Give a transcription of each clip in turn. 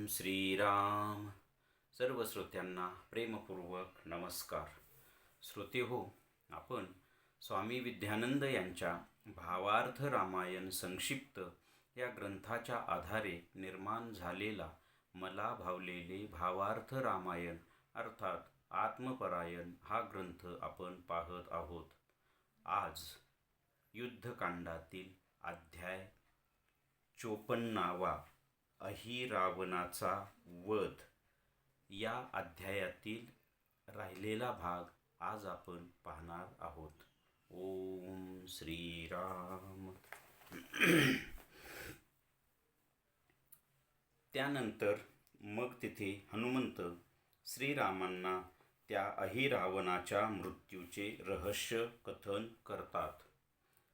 श्रीराम. सर्व श्रोत्यांना प्रेमपूर्वक नमस्कार. श्रोते हो, आपण स्वामी विद्यानंद यांच्या भावार्थ रामायण संक्षिप्त या ग्रंथाच्या आधारे निर्माण झालेला मला भावलेले भावार्थ रामायण अर्थात आत्मपरायण हा ग्रंथ आपण पाहत आहोत. आज युद्धकांडातील अध्याय 54 अहिरावणाचा वध या अध्यायातील राहिलेला भाग आज आपण पाहणार आहोत. ओम श्रीराम. त्यानंतर मग तिथे हनुमंत श्रीरामांना त्या अहिरावणाच्या मृत्यूचे रहस्य कथन करतात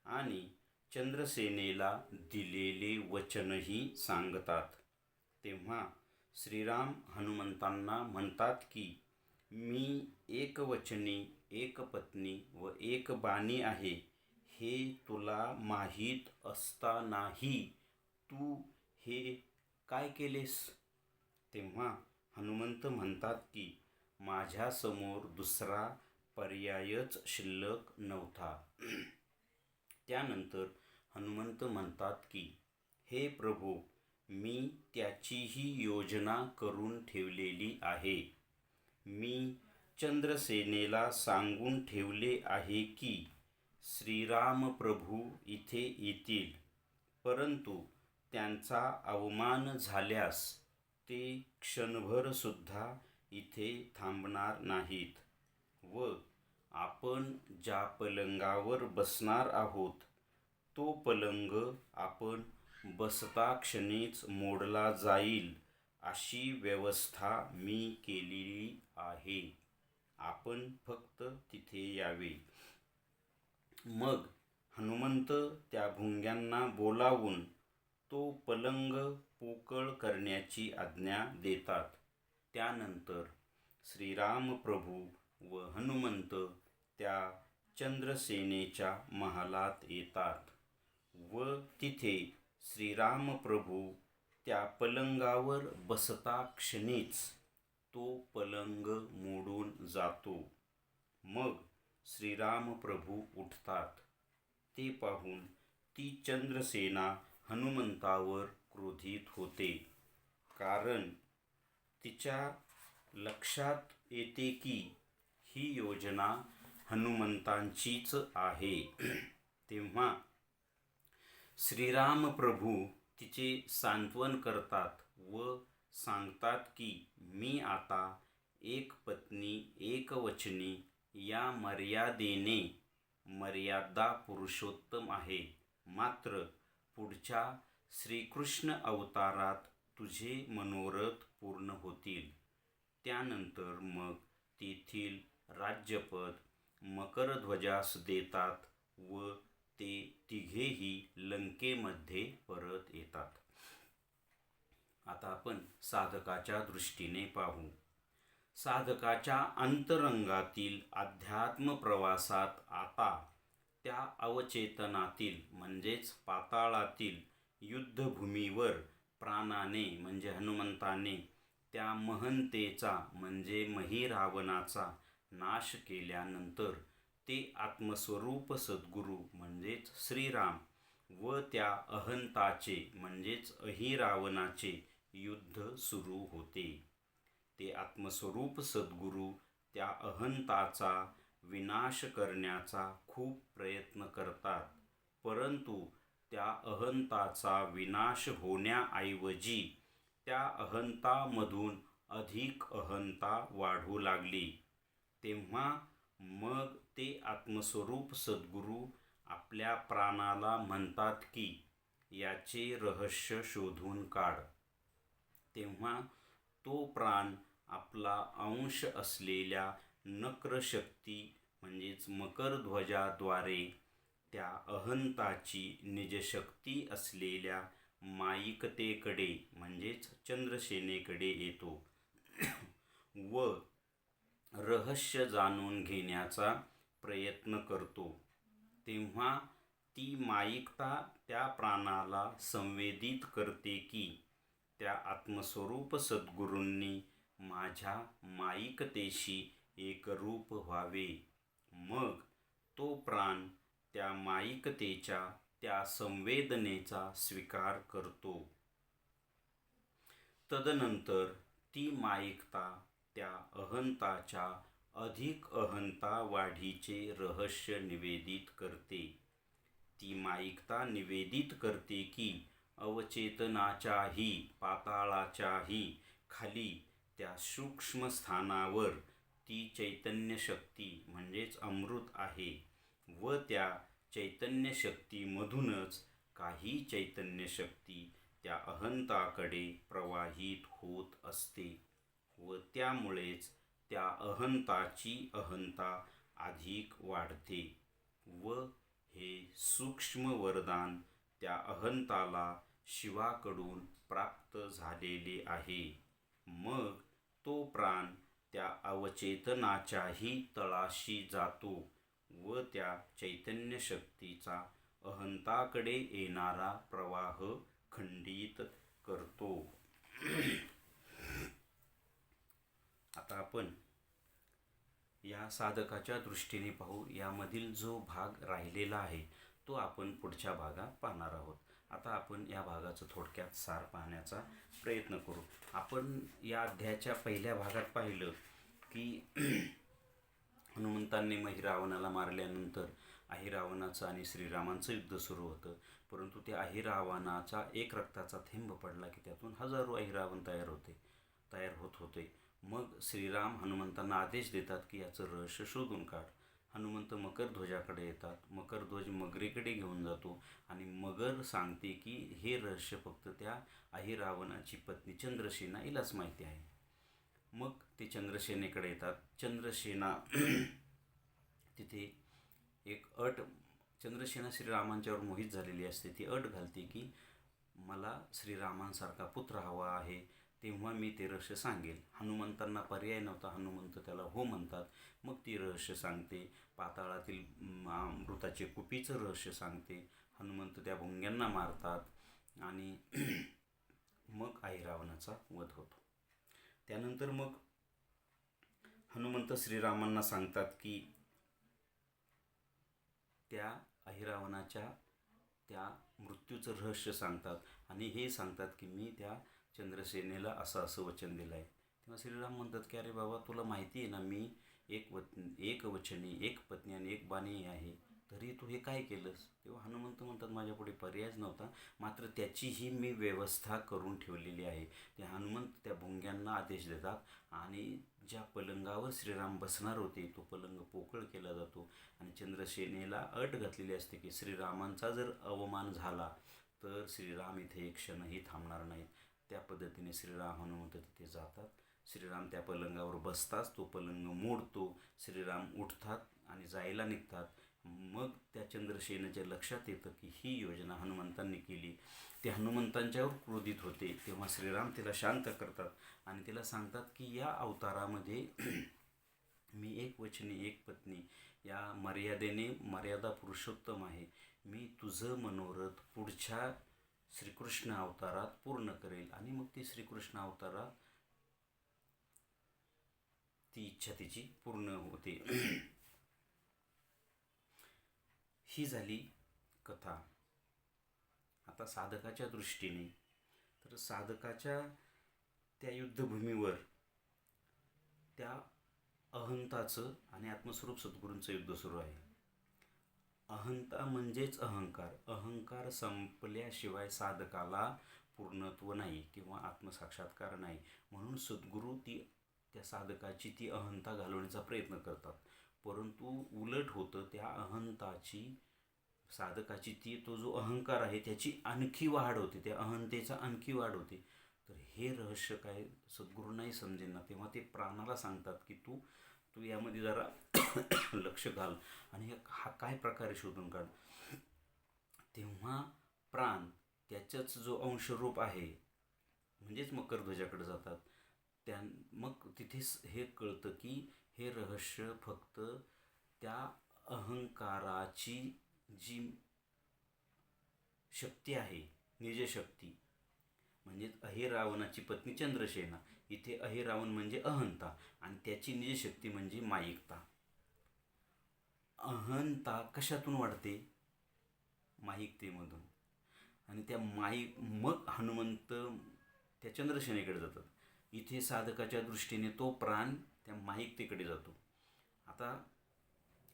आणि चंद्रसेनेला दिलेले वचनही सांगतात. तेव्हा श्रीराम हनुमंतांना म्हणतात की मी एकवचनी, एक पत्नी व एक बाणी आहे हे तुला माहीत असतानाही तू हे काय केलेस? तेव्हा हनुमंत म्हणतात की माझ्यासमोर दुसरा पर्यायच शिल्लक नव्हता. त्यानंतर हनुमंत म्हणतात की हे प्रभू, मी त्याचीही योजना करून ठेवलेली आहे. मी चंद्रसेनेला सांगून ठेवले आहे की श्रीराम प्रभू इथे येतील, परंतु त्यांचा अवमान झाल्यास ते क्षणभर सुद्धा इथे थांबणार नाहीत व आपण ज्या पलंगावर बसणार आहोत तो पलंग आपण बसता क्षणीच मोडला जाईल अशी व्यवस्था मी केलेली आहे. आपण फक्त तिथे यावे. मग हनुमंत त्या भुंग्यांना बोलावून तो पलंग पोकळ करण्याची आज्ञा देतात. त्यानंतर श्रीराम प्रभू व हनुमंत त्या चंद्रसेनेच्या महालात येतात व तिथे श्रीराम प्रभू त्या पलंगावर बसता क्षणीच तो पलंग मोडून जातो. मग श्रीराम प्रभू उठतात. ते पाहून ती चंद्रसेना हनुमंतावर क्रोधित होते, कारण तिच्या लक्षात येते की ही योजना हनुमंतांचीच आहे. तेव्हा श्रीराम प्रभू तिचे सांत्वन करतात व सांगतात की मी आता एक पत्नी एक वचनी या मर्यादेने मर्यादा पुरुषोत्तम आहे. मात्र पुढच्या श्रीकृष्ण अवतारात तुझे मनोरथ पूर्ण होतील. त्यानंतर मग तेथील राज्यपद मकरध्वजास देतात व ते तिघेही लंकेमध्ये परत येतात. आता आपण साधकाच्या दृष्टीने पाहू. साधकाच्या अंतरंगातील अध्यात्म प्रवासात आता त्या अवचेतनातील म्हणजेच पाताळातील युद्धभूमीवर प्राणाने म्हणजे हनुमंताने त्या महंतेचा म्हणजे महिरावणाचा नाश केल्यानंतर ते आत्मस्वरूप सद्गुरू म्हणजेच श्रीराम व त्या अहंताचे म्हणजेच अहिरावणाचे युद्ध सुरू होते. ते आत्मस्वरूप सद्गुरू त्या अहंताचा विनाश करण्याचा खूप प्रयत्न करतात, परंतु त्या अहंताचा विनाश होण्याऐवजी त्या अहंतामधून अधिक अहंता वाढू लागली. तेव्हा मग ते आत्मस्वरूप सद्गुरू आपल्या प्राणाला म्हणतात की याचे रहस्य शोधून काढ. तेव्हा तो प्राण आपला अंश असलेल्या नक्रशक्ती म्हणजेच मकरध्वजाद्वारे त्या अहंताची निजशक्ती असलेल्या माईकतेकडे म्हणजेच चंद्रसेनेकडे येतो व रहस्य जाणून घेण्याचा प्रयत्न करतो. तेव्हा ती माईकता त्या प्राणाला संवेदित करते की त्या आत्मस्वरूप सद्गुरूंनी माझ्या माईकतेशी एकरूप व्हावे. मग तो प्राण त्या माईकतेच्या त्या संवेदनेचा स्वीकार करतो. तदनंतर ती माईकता त्या अहंताच्या अधिक अहंता वाढीचे रहस्य निवेदित करते. ती माईकता निवेदित करते की अवचेतनाच्याही पाताळाच्याही खाली त्या सूक्ष्म स्थानावर ती चैतन्य शक्ती म्हणजेच अमृत आहे व त्या चैतन्य शक्तीमधूनच काही चैतन्य शक्ती त्या अहंताकडे प्रवाहित होत असते व त्यामुळेच त्या अहंताची अहंता अधिक वाढते व हे सूक्ष्म वरदान त्या अहंताला शिवाकडून प्राप्त झालेले आहे. मग तो प्राण त्या अवचेतनाच्याही तळाशी जातो व त्या चैतन्य शक्तीचा अहंताकडे येणारा प्रवाह खंडित करतो. आता आपण या साधकाच्या दृष्टीने पाहू. यामधील जो भाग राहिलेला आहे तो आपण पुढच्या भागात पाहणार आहोत. आता आपण या भागाचं थोडक्यात सार पाहण्याचा प्रयत्न करू. आपण या अध्यायाच्या पहिल्या भागात पाहिलं की हनुमंतांनी महिरावणाला मारल्यानंतर अहिरावणाचं आणि श्रीरामांचं युद्ध सुरू होतं. परंतु त्या अहिरावणाचा एक रक्ताचा थेंब पडला की त्यातून हजारो अहिरावण तयार होत होते. मग श्रीराम हनुमंतांना आदेश देतात की याचं रहस्य शोधून काढ. हनुमंत मकरध्वजाकडे येतात. मकरध्वज मगरीकडे घेऊन जातो आणि मगर सांगते की हे रहस्य फक्त त्या अहिरावणाची पत्नी चंद्रसेना हिलाच माहिती आहे. मग ते चंद्रसेनेकडे येतात. चंद्रसेना तिथे एक अट, चंद्रसेना श्रीरामांच्यावर मोहित झालेली असते. ती अट घालते की मला श्रीरामांसारखा पुत्र हवा आहे, तेव्हा मी ते रहस्य सांगेल. हनुमंतांना पर्याय नव्हता. हनुमंत त्याला हो म्हणतात. मग ती रहस्य सांगते. पाताळातील अमृताचे कुपीचं रहस्य सांगते. हनुमंत त्या भुंग्यांना मारतात आणि मग अहिरावणाचा वध होतो. त्यानंतर मग हनुमंत श्रीरामांना सांगतात की त्या अहिरावणाच्या त्या मृत्यूचं रहस्य सांगतात आणि हे सांगतात की मी त्या चंद्रसेनेला असं वचन दिलं आहे. तेव्हा श्रीराम म्हणतात की अरे बाबा, तुला माहिती आहे ना मी एक वचनी, एक पत्नी आणि एक बाणी आहे, तरी तू हे काय केलंस? तेव्हा हनुमंत म्हणतात माझ्यापुढे पर्यायच नव्हता, मात्र त्याचीही मी व्यवस्था करून ठेवलेली आहे. ते हनुमंत त्या भुंग्यांना आदेश देतात आणि ज्या पलंगावर श्रीराम बसणार होते तो पलंग पोकळ केला जातो आणि चंद्रसेनेला अट घातलेली असते की श्रीरामांचा जर अवमान झाला तर श्रीराम इथे एक क्षणही थांबणार नाहीत. त्या पद्धतीने श्रीराम हनुमंत तिथे जातात. श्रीराम त्या पलंगावर बसताच तो पलंग मोडतो. श्रीराम उठतात आणि जायला निघतात. मग त्या चंद्रसेनेच्या लक्षात येतं की ही योजना हनुमंतांनी केली. ते हनुमंतांच्यावर क्रोधित होते. तेव्हा श्रीराम तिला शांत करतात आणि तिला सांगतात की या अवतारामध्ये मी एक वचनी, एक पत्नी या मर्यादेने मर्यादा पुरुषोत्तम आहे. मी तुझं मनोरथ पुढच्या श्रीकृष्ण अवतारात पूर्ण करेल. आणि मग ती श्रीकृष्ण अवतारात ती इच्छा तिची पूर्ण होते. ही झाली कथा. आता साधकाच्या दृष्टीने, तर साधकाच्या त्या युद्धभूमीवर त्या अहंताचं आणि आत्मस्वरूप सद्गुरूंचं युद्ध सुरू आहे. अहंता म्हणजेच अहंकार. अहंकार संपल्याशिवाय साधकाला पूर्णत्व नाही किंवा आत्मसाक्षात्कार नाही. म्हणून सद्गुरू त्या साधकाची ती अहंता घालवण्याचा प्रयत्न करतात. परंतु उलट होतं. त्या अहंताची, साधकाची तो जो अहंकार आहे त्याची आणखी वाढ होते, त्या अहंतेचा आणखी वाढ होते. तर हे रहस्य काय सद्गुरूंनाही समजेना. तेव्हा ते प्राणाला सांगतात की तू यामध्ये जरा लक्ष घाल आणि हा काय प्रकारे शोधून काढ. तेव्हा प्राण त्याच्याच जो अंशरूप आहे म्हणजेच मकरध्वजाकडे जातात. मग तिथेच हे कळतं की हे रहस्य फक्त त्या अहंकाराची जी शक्ती आहे, निजशक्ती, म्हणजे म्हणजेच अहिरावणाची पत्नी चंद्रसेना. इथे अहिरावण म्हणजे अहंता आणि त्याची निजशक्ती म्हणजे माईकता. अहंता कशातून वाढते? माईकतेमधून. आणि त्या मग हनुमंत त्या चंद्रसेनेकडे जातात. इथे साधकाच्या दृष्टीने तो प्राण त्या माईकतेकडे जातो. आता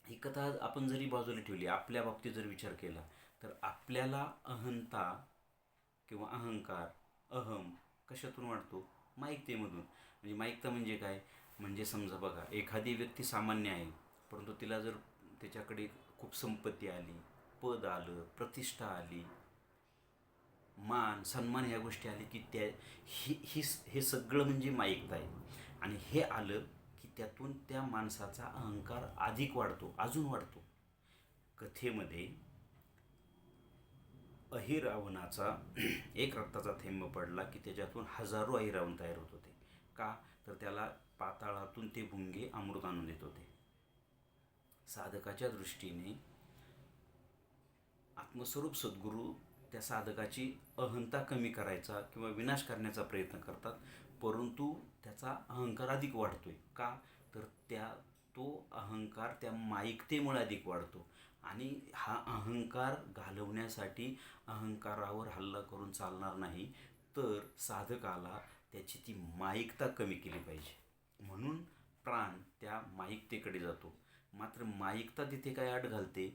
ही कथा आपण जरी बाजूला ठेवली, आपल्या बाबतीत जर विचार केला तर आपल्याला अहंता किंवा अहंकार, अहम कशातून वाढतो? माईकतेमधून. म्हणजे माईकता म्हणजे काय? म्हणजे समजा बघा, एखादी व्यक्ती सामान्य आहे, परंतु तिला जर त्याच्याकडे खूप संपत्ती आली, पद आलं, प्रतिष्ठा आली, मान सन्मान ह्या गोष्टी आली की त्या हे सगळं म्हणजे माईकता आहे. आणि हे आलं की त्यातून त्या माणसाचा अहंकार अधिक वाढतो, अजून वाढतो. कथेमध्ये अहिरावणाचा एक रक्ताचा थेंब पडला की त्याच्यातून हजारो अहिरावण तयार होत होते. का? तर त्याला पाताळातून ते भुंगे अमृत आणून देत होते. साधकाच्या दृष्टीने आत्मस्वरूप सद्गुरू त्या साधकाची अहंता कमी करायचा किंवा विनाश करण्याचा प्रयत्न करतात, परंतु त्याचा अहंकार अधिक वाढतोय. का? तर तो अहंकार त्या माईकतेमुळे अधिक वाढतो. आणि हा अहंकार घालवण्यासाठी अहंकारावर हल्ला करून चालणार नाही, तर साधकाला त्याची ती माईकता कमी केली पाहिजे. म्हणून प्राण त्या माईकतेकडे जातो. मात्र माईकता तिथे काय अट घालते?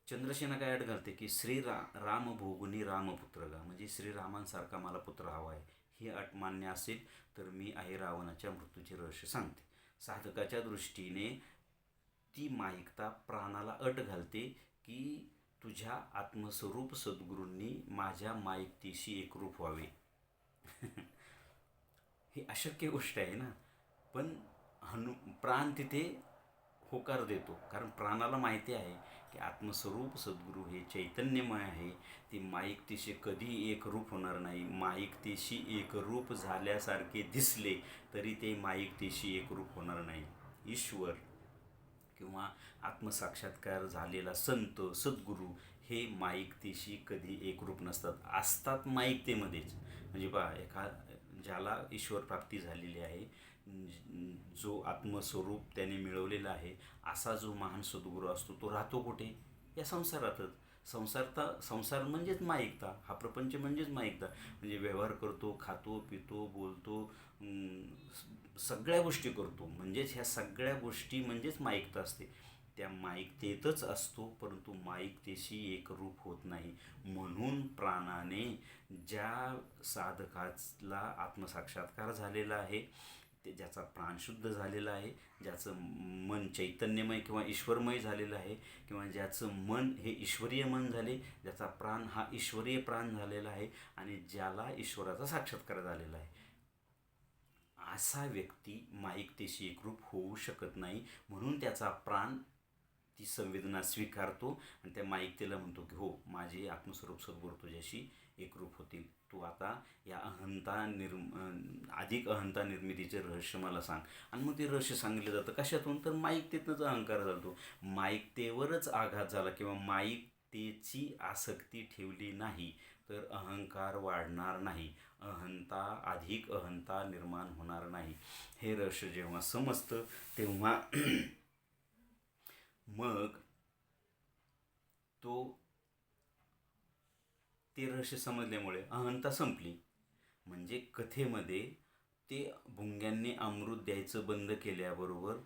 चंद्रसेना काय अट घालते की राम भोगुनी रामपुत्रगा, म्हणजे श्रीरामांसारखा मला पुत्र हवा आहे. ही अट मान्य असेल तर मी अहिरावणाच्या मृत्यूचे रहस्य सांगते. साधकाच्या दृष्टीने ती माईकता प्राणाला अट घालते की तुझ्या आत्मस्वरूप सद्गुरूंनी माझ्या माईकतेशी एकरूप व्हावे. ही अशक्य गोष्ट आहे ना, पण प्राण तिथे होकार देतो. कारण प्राणाला माहिती आहे की आत्मस्वरूप सद्गुरू हे चैतन्यमय आहे. ते माईकतेशी कधी एकरूप होणार नाही. माईकतेशी एकरूप झाल्यासारखे दिसले तरी ते माईकतेशी एकरूप होणार नाही. ईश्वर किंवा आत्मसाक्षात्कार झालेला संत सद्गुरू हे माईकतेशी कधी एकरूप नसतात, असतात माईकतेमध्येच. म्हणजे पहा, ज्याला ईश्वर प्राप्ती झालेली आहे, जो आत्मस्वरूप त्याने मिळवलेला आहे, असा जो महान सद्गुरू असतो तो राहतो कुठे? या संसारातच. संसार म्हणजेच माईकता. हा प्रपंच म्हणजेच माईकता. म्हणजे व्यवहार करतो, खातो, पितो, बोलतो, सगळ्या गोष्टी करतो. म्हणजेच ह्या सगळ्या गोष्टी म्हणजेच माईकता असते. त्या माईकतेतच असतो, परंतु माईकतेशी एकरूप होत नाही. म्हणून प्राणाने ज्या साधकाला आत्मसाक्षात्कार झालेला आहे, ज्याचा प्राण शुद्ध झालेला आहे, ज्याचं मन चैतन्यमय किंवा ईश्वरमय झालेलं आहे, किंवा ज्याचं मन हे ईश्वरीय मन झाले, ज्याचा प्राण हा ईश्वरीय प्राण झालेला आहे आणि ज्याला ईश्वराचा साक्षात्कार झालेला आहे, असा व्यक्ती माईकतेशी एकरूप होऊ शकत नाही. म्हणून त्याचा प्राण ती संवेदना स्वीकारतो आणि त्या माईकतेला म्हणतो की हो, माझे आत्मस्वरूप सद्गुरू तुझ्याशी एकरूप होतील. तू आता या अधिक अहंता निर्मितीचे रहस्य मला सांग. आणि मग ते रहस्य सांगितलं जातं. कशातून? तर माईकतेतच अहंकार झाला. माईकतेवरच आघात झाला किंवा माईकतेची आसक्ती ठेवली नाही तर अहंकार वाढणार नाही, अधिक अहंता निर्माण होणार नाही. हे रहस्य जेव्हा समजतं तेव्हा मग ते रहस्य समजल्यामुळे अहंता संपली. म्हणजे कथेमध्ये ते भुंग्यांनी अमृत द्यायचं बंद केल्याबरोबर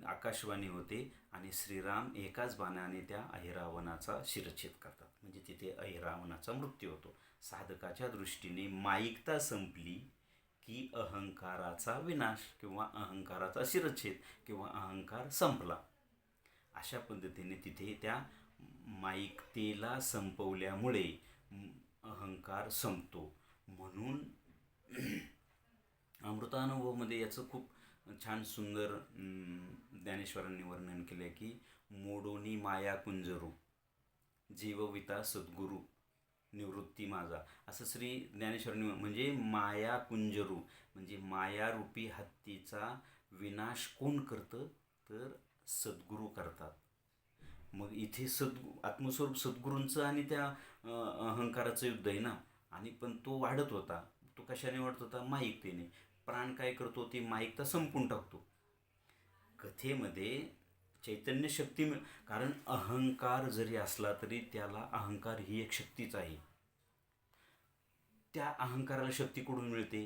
आकाशवाणी होते आणि श्रीराम एकाच बाणाने त्या अहिरावणाचा शिरच्छेद करतात. म्हणजे तिथे अहिरावणाचा मृत्यू होतो. साधकाच्या दृष्टीने माईकता संपली की अहंकाराचा विनाश किंवा अहंकाराचा शिरच्छेद किंवा अहंकार संपला. अशा पद्धतीने तिथे त्या माईकतेला संपवल्यामुळे अहंकार संपतो. म्हणून अमृतानुभवमध्ये याचं खूप छान सुंदर ज्ञानेश्वरांनी वर्णन केलं आहे की मोडोनी माया कुंजरू जीवविता सद्गुरू निवृत्ती माझा, असं श्री ज्ञानेश्वरांनी. म्हणजे माया कुंजरू म्हणजे मायारूपी हत्तीचा विनाश कोण करतं? तर सद्गुरू करतात. मग इथे आत्मस्वरूप सद्गुरूंचं आणि त्या अहंकाराचं युद्ध आहे ना. आणि पण तो वाढत होता. तो कशाने वाढत होता? माईकतेने. प्राण काय करतो? ती माईकता संपून टाकतो. कथेमध्ये चैतन्य शक्ती कारण अहंकार जरी असला तरी त्याला अहंकार ही एक शक्तीच आहे. त्या अहंकाराला शक्ती कुठून मिळते?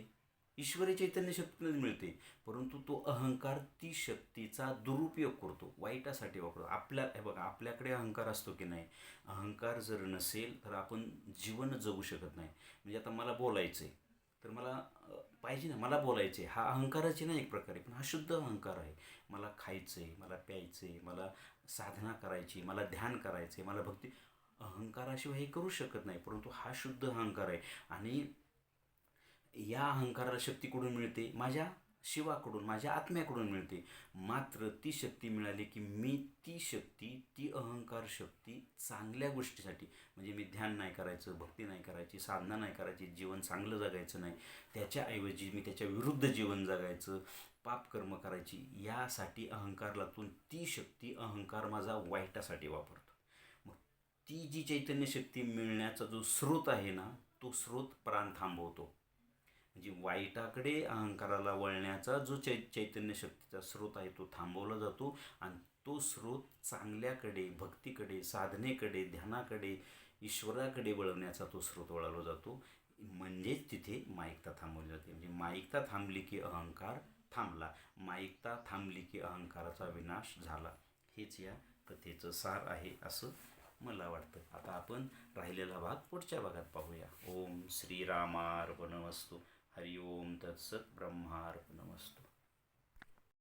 ईश्वरी चैतन्य शक्तीतून मिळते. परंतु तो अहंकार ती शक्तीचा दुरुपयोग करतो, वाईटासाठी वापरतो. हे बघा, आपल्याकडे अहंकार असतो की नाही? अहंकार जर नसेल तर आपण जीवन जगू शकत नाही. म्हणजे आता मला बोलायचं आहे, तर मला पाहिजे ना, मला बोलायचं आहे, हा अहंकाराची नाही एक प्रकारे, पण हा शुद्ध अहंकार आहे. मला खायचं आहे, मला प्यायचं आहे, मला साधना करायची, मला ध्यान करायचं आहे, मला भक्ती. अहंकाराशिवाय हे करू शकत नाही, परंतु हा शुद्ध अहंकार आहे. आणि या अहंकाराला शक्ती कुठून मिळते? माझ्या शिवाकडून, माझ्या आत्म्याकडून मिळते. मात्र ती शक्ती मिळाली की मी ती शक्ती, ती अहंकार शक्ती चांगल्या गोष्टीसाठी, म्हणजे मी ध्यान नाही करायचं, भक्ती नाही करायची, साधना नाही करायची, जीवन चांगलं जगायचं नाही, त्याच्याऐवजी मी त्याच्या विरुद्ध जीवन जगायचं, पापकर्म करायची, यासाठी अहंकारातून ती शक्ती अहंकार माझा वाईटासाठी वापरतो. मग ती जी चैतन्य शक्ती मिळण्याचा जो स्रोत आहे ना, तो स्रोत प्राण थांबवतो. म्हणजे वाईटाकडे अहंकाराला वळण्याचा जो चैतन्य शक्तीचा स्रोत आहे तो थांबवला जातो. आणि तो स्रोत चांगल्याकडे, भक्तीकडे, साधनेकडे, ध्यानाकडे, ईश्वराकडे वळवण्याचा तो स्रोत वळवला जातो. म्हणजेच तिथे माईकता थांबवली जाते. म्हणजे माईकता थांबली की अहंकार थांबला, माईकता थांबली की अहंकाराचा विनाश झाला. हेच या कथेचं सार आहे असं मला वाटतं. आता आपण राहिलेला भाग पुढच्या भागात पाहूया. ओम श्रीरामार्पणमस्तु. हरि ओम तत्सत. ब्रह्मार्पणमस्तु.